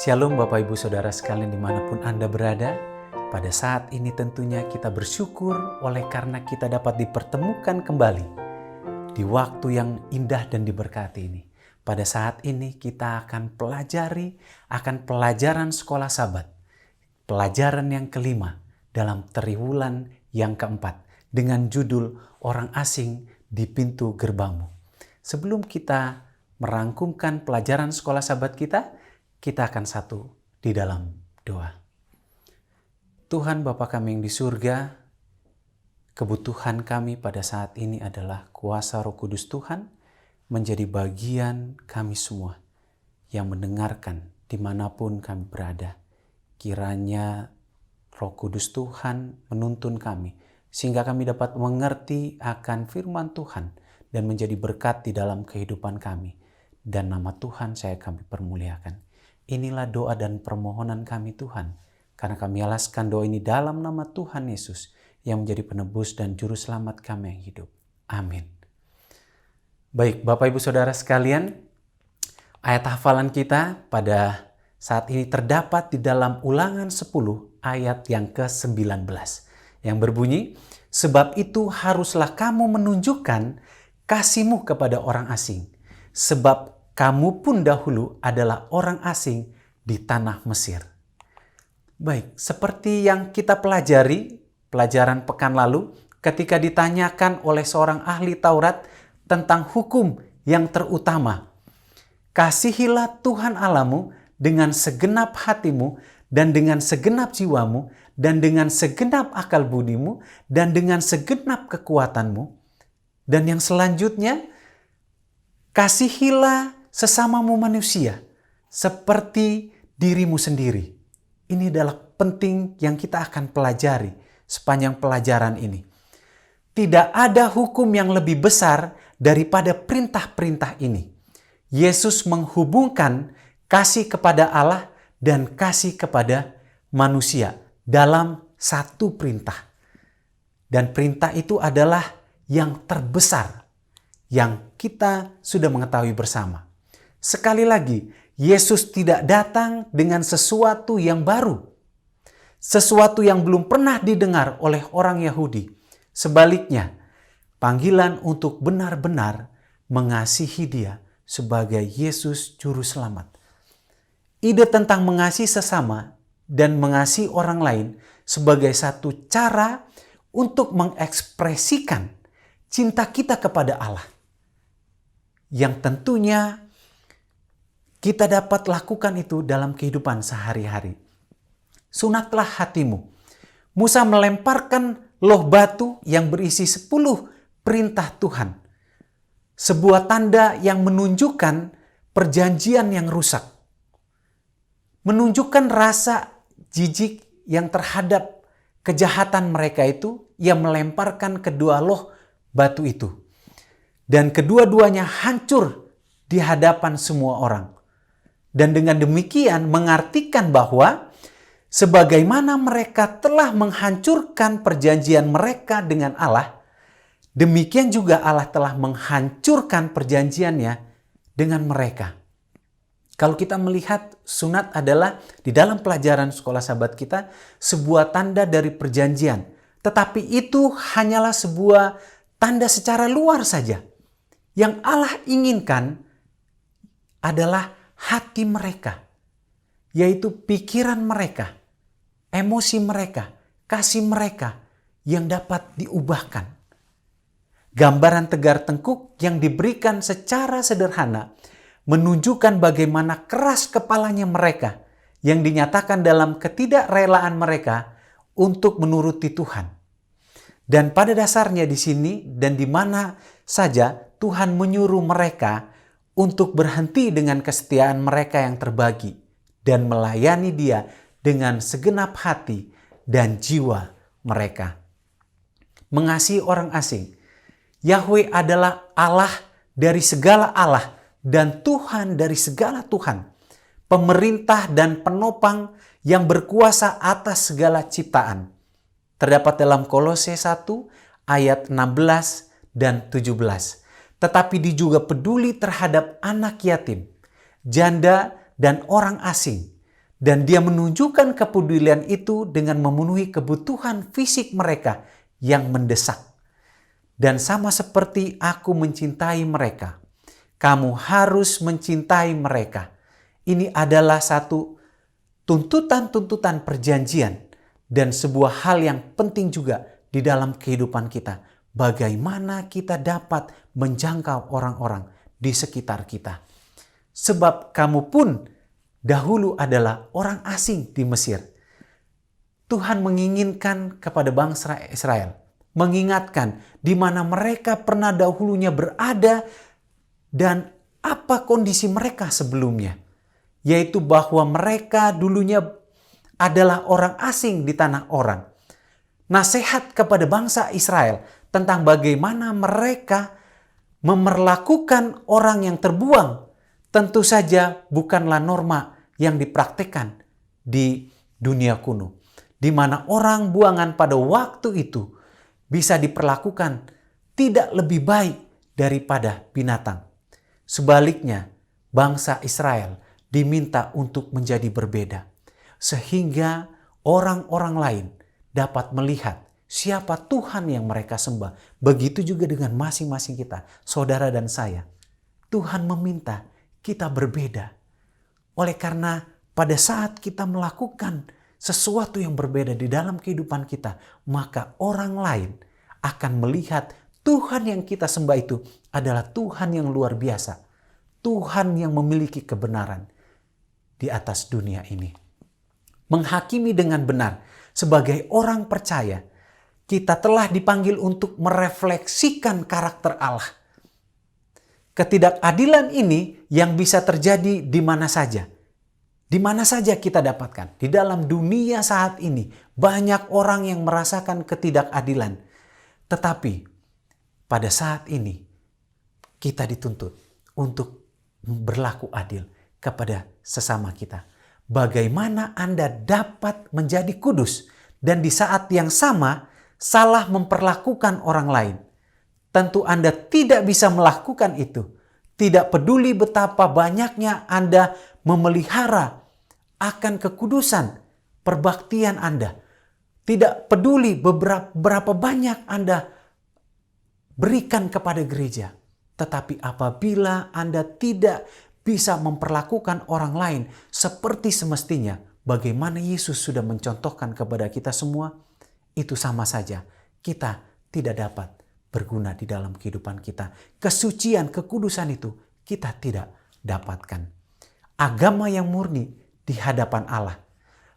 Shalom Bapak Ibu Saudara sekalian dimanapun Anda berada. Pada saat ini tentunya kita bersyukur oleh karena kita dapat dipertemukan kembali di waktu yang indah dan diberkati ini. Pada saat ini kita akan pelajari akan pelajaran sekolah Sabat. Pelajaran yang kelima dalam triwulan yang keempat dengan judul Orang Asing di Pintu Gerbangmu. Sebelum kita merangkumkan pelajaran sekolah Sabat kita akan satu di dalam doa. Tuhan Bapa kami yang di surga, kebutuhan kami pada saat ini adalah kuasa Roh Kudus Tuhan menjadi bagian kami semua yang mendengarkan dimanapun kami berada. Kiranya Roh Kudus Tuhan menuntun kami sehingga kami dapat mengerti akan firman Tuhan dan menjadi berkat di dalam kehidupan kami. Dan nama Tuhan kami permuliakan. Inilah doa dan permohonan kami Tuhan. Karena kami alaskan doa ini dalam nama Tuhan Yesus yang menjadi penebus dan juru selamat kami yang hidup. Amin. Baik Bapak Ibu Saudara sekalian, ayat hafalan kita pada saat ini terdapat di dalam Ulangan 10 ayat yang ke-19. Yang berbunyi, sebab itu haruslah kamu menunjukkan kasihmu kepada orang asing. Sebab kamu pun dahulu adalah orang asing di tanah Mesir. Baik, seperti yang kita pelajari, pelajaran pekan lalu, ketika ditanyakan oleh seorang ahli Taurat tentang hukum yang terutama. Kasihilah Tuhan Allahmu dengan segenap hatimu dan dengan segenap jiwamu dan dengan segenap akal budimu dan dengan segenap kekuatanmu. Dan yang selanjutnya, kasihilah sesamamu manusia seperti dirimu sendiri. Ini adalah penting yang kita akan pelajari sepanjang pelajaran ini. Tidak ada hukum yang lebih besar daripada perintah-perintah ini. Yesus menghubungkan kasih kepada Allah dan kasih kepada manusia dalam satu perintah. Dan perintah itu adalah yang terbesar yang kita sudah mengetahui bersama. Sekali lagi, Yesus tidak datang dengan sesuatu yang baru. Sesuatu yang belum pernah didengar oleh orang Yahudi. Sebaliknya, panggilan untuk benar-benar mengasihi Dia sebagai Yesus Juru Selamat. Ide tentang mengasihi sesama dan mengasihi orang lain sebagai satu cara untuk mengekspresikan cinta kita kepada Allah. Yang tentunya kita dapat lakukan itu dalam kehidupan sehari-hari. Sunatlah hatimu. Musa melemparkan loh batu yang berisi 10 perintah Tuhan. Sebuah tanda yang menunjukkan perjanjian yang rusak. Menunjukkan rasa jijik yang terhadap kejahatan mereka itu, ia melemparkan kedua loh batu itu. Dan kedua-duanya hancur di hadapan semua orang. Dan dengan demikian mengartikan bahwa sebagaimana mereka telah menghancurkan perjanjian mereka dengan Allah, demikian juga Allah telah menghancurkan perjanjiannya dengan mereka. Kalau kita melihat sunat adalah di dalam pelajaran sekolah Sabat kita sebuah tanda dari perjanjian. Tetapi itu hanyalah sebuah tanda secara luar saja. Yang Allah inginkan adalah hati mereka, yaitu pikiran mereka, emosi mereka, kasih mereka yang dapat diubahkan. Gambaran tegar tengkuk yang diberikan secara sederhana menunjukkan bagaimana keras kepalanya mereka yang dinyatakan dalam ketidakrelaan mereka untuk menuruti Tuhan. Dan pada dasarnya di sini dan di mana saja Tuhan menyuruh mereka untuk berhenti dengan kesetiaan mereka yang terbagi dan melayani Dia dengan segenap hati dan jiwa mereka. Mengasihi orang asing. Yahweh adalah Allah dari segala Allah dan Tuhan dari segala Tuhan. Pemerintah dan penopang yang berkuasa atas segala ciptaan. Terdapat dalam Kolose 1 ayat 16 dan 17. Tetapi Dia juga peduli terhadap anak yatim, janda dan orang asing, Dan dia menunjukkan kepedulian itu dengan memenuhi kebutuhan fisik mereka yang mendesak. Dan sama seperti aku mencintai mereka, kamu harus mencintai mereka. Ini adalah satu tuntutan-tuntutan perjanjian dan sebuah hal yang penting juga di dalam kehidupan kita. Bagaimana kita dapat menjangkau orang-orang di sekitar kita. Sebab kamu pun dahulu adalah orang asing di Mesir. Tuhan menginginkan kepada bangsa Israel, mengingatkan di mana mereka pernah dahulunya berada dan apa kondisi mereka sebelumnya. Yaitu bahwa mereka dulunya adalah orang asing di tanah orang. Nasihat kepada bangsa Israel tentang bagaimana mereka memperlakukan orang yang terbuang tentu saja bukanlah norma yang dipraktikkan di dunia kuno. Di mana orang buangan pada waktu itu bisa diperlakukan tidak lebih baik daripada binatang. Sebaliknya, bangsa Israel diminta untuk menjadi berbeda. Sehingga orang-orang lain dapat melihat siapa Tuhan yang mereka sembah. Begitu juga dengan masing-masing kita, saudara dan saya. Tuhan meminta kita berbeda. Oleh karena pada saat kita melakukan sesuatu yang berbeda di dalam kehidupan kita, maka orang lain akan melihat Tuhan yang kita sembah itu adalah Tuhan yang luar biasa. Tuhan yang memiliki kebenaran di atas dunia ini. Menghakimi dengan benar sebagai orang percaya, kita telah dipanggil untuk merefleksikan karakter Allah. Ketidakadilan ini yang bisa terjadi di mana saja. Di mana saja kita dapatkan. Di dalam dunia saat ini banyak orang yang merasakan ketidakadilan. Tetapi pada saat ini kita dituntut untuk berlaku adil kepada sesama kita. Bagaimana Anda dapat menjadi kudus dan di saat yang sama salah memperlakukan orang lain. Tentu Anda tidak bisa melakukan itu. Tidak peduli betapa banyaknya Anda memelihara akan kekudusan perbaktian Anda. Tidak peduli berapa banyak Anda berikan kepada gereja. Tetapi apabila Anda tidak bisa memperlakukan orang lain seperti semestinya, bagaimana Yesus sudah mencontohkan kepada kita semua, itu sama saja kita tidak dapat berguna di dalam kehidupan kita. Kesucian, kekudusan itu kita tidak dapatkan. Agama yang murni di hadapan Allah.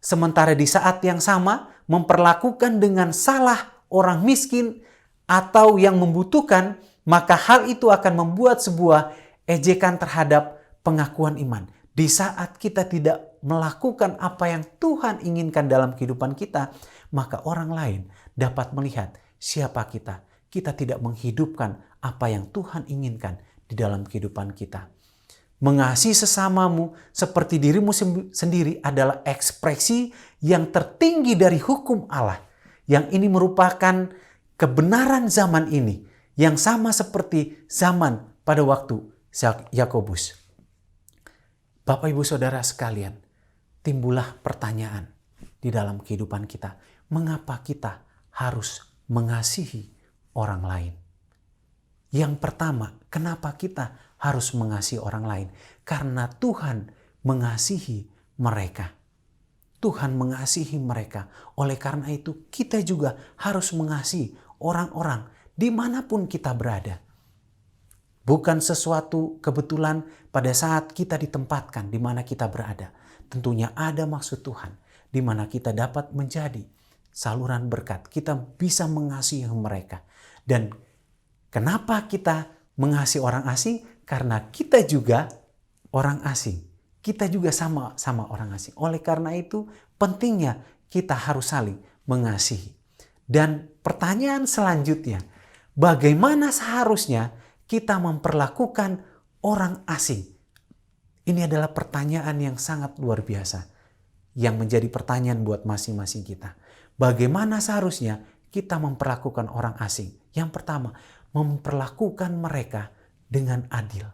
Sementara di saat yang sama memperlakukan dengan salah orang miskin atau yang membutuhkan, maka hal itu akan membuat sebuah ejekan terhadap pengakuan iman. Di saat kita tidak melakukan apa yang Tuhan inginkan dalam kehidupan kita, maka orang lain dapat melihat siapa kita. Kita tidak menghidupkan apa yang Tuhan inginkan di dalam kehidupan kita. Mengasihi sesamamu seperti dirimu sendiri adalah ekspresi yang tertinggi dari hukum Allah. Yang ini merupakan kebenaran zaman ini yang sama seperti zaman pada waktu Yakobus. Bapak Ibu Saudara sekalian, timbullah pertanyaan di dalam kehidupan kita. Mengapa kita harus mengasihi orang lain? Yang pertama, kenapa kita harus mengasihi orang lain? Karena Tuhan mengasihi mereka. Tuhan mengasihi mereka. Oleh karena itu, kita juga harus mengasihi orang-orang dimanapun kita berada. Bukan sesuatu kebetulan pada saat kita ditempatkan di mana kita berada. Tentunya ada maksud Tuhan di mana kita dapat menjadi saluran berkat. Kita bisa mengasihi mereka. Dan kenapa kita mengasihi orang asing? Karena kita juga orang asing. Kita juga sama orang asing. Oleh karena itu pentingnya kita harus saling mengasihi. Dan pertanyaan selanjutnya, bagaimana seharusnya kita memperlakukan orang asing? Ini adalah pertanyaan yang sangat luar biasa. Yang menjadi pertanyaan buat masing-masing kita. Bagaimana seharusnya kita memperlakukan orang asing? Yang pertama, memperlakukan mereka dengan adil.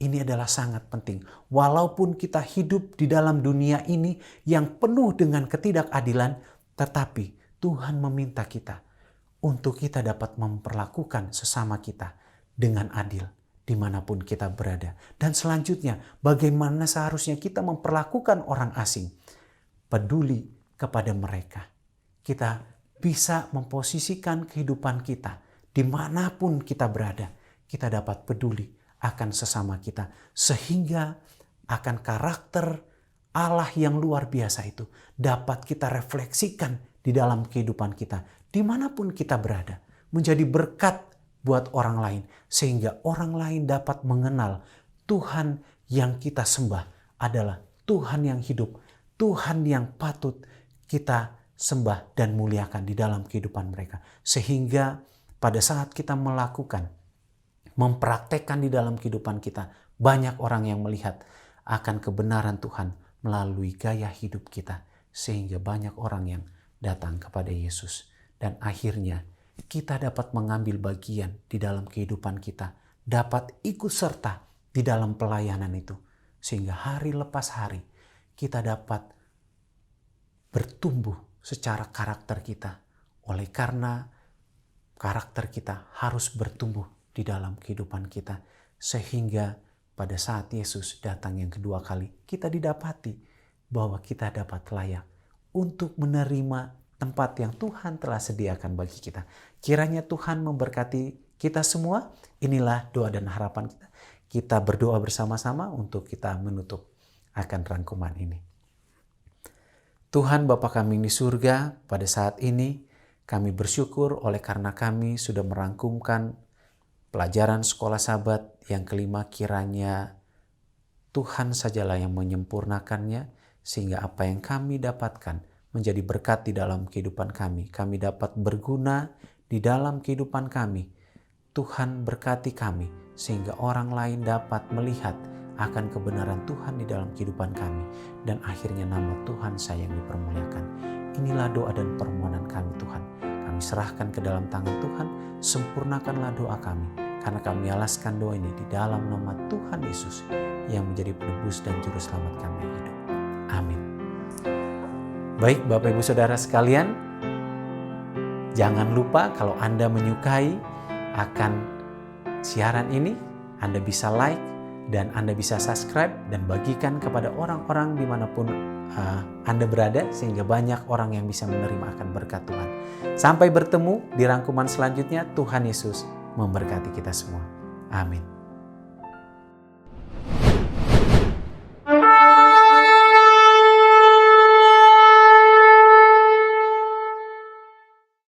Ini adalah sangat penting. Walaupun kita hidup di dalam dunia ini yang penuh dengan ketidakadilan, tetapi Tuhan meminta kita untuk kita dapat memperlakukan sesama kita dengan adil dimanapun kita berada. Dan selanjutnya, bagaimana seharusnya kita memperlakukan orang asing. Peduli kepada mereka. Kita bisa memposisikan kehidupan kita dimanapun kita berada. Kita dapat peduli akan sesama kita, sehingga akan karakter Allah yang luar biasa itu dapat kita refleksikan di dalam kehidupan kita dimanapun kita berada, menjadi berkat buat orang lain, sehingga orang lain dapat mengenal Tuhan yang kita sembah adalah Tuhan yang hidup, Tuhan yang patut kita sembah dan muliakan di dalam kehidupan mereka, sehingga pada saat kita mempraktekkan di dalam kehidupan kita, banyak orang yang melihat akan kebenaran Tuhan melalui gaya hidup kita, sehingga banyak orang yang datang kepada Yesus. Dan akhirnya kita dapat mengambil bagian di dalam kehidupan kita, dapat ikut serta di dalam pelayanan itu, sehingga hari lepas hari kita dapat bertumbuh secara karakter kita, oleh karena karakter kita harus bertumbuh di dalam kehidupan kita, sehingga pada saat Yesus datang yang kedua kali, kita didapati bahwa kita dapat layak untuk menerima tempat yang Tuhan telah sediakan bagi kita. Kiranya Tuhan memberkati kita semua. Inilah doa dan harapan kita. Kita berdoa bersama-sama untuk kita menutup akan rangkuman ini. Tuhan Bapa kami di surga, pada saat ini kami bersyukur oleh karena kami sudah merangkumkan pelajaran sekolah Sabat yang kelima. Kiranya Tuhan sajalah yang menyempurnakannya, sehingga apa yang kami dapatkan menjadi berkat di dalam kehidupan kami. Kami dapat berguna di dalam kehidupan kami. Tuhan berkati kami, sehingga orang lain dapat melihat akan kebenaran Tuhan di dalam kehidupan kami. Dan akhirnya nama Tuhan saya yang dipermuliakan. Inilah doa dan permohonan kami Tuhan. Kami serahkan ke dalam tangan Tuhan. Sempurnakanlah doa kami, karena kami alaskan doa ini di dalam nama Tuhan Yesus yang menjadi penebus dan juru selamat kami yang hidup. Amin. Baik Bapak Ibu Saudara sekalian, jangan lupa kalau Anda menyukai akan siaran ini, Anda bisa like dan Anda bisa subscribe dan bagikan kepada orang-orang dimanapun Anda berada, sehingga banyak orang yang bisa menerima akan berkat Tuhan. Sampai bertemu di rangkuman selanjutnya. Tuhan Yesus memberkati kita semua. Amin.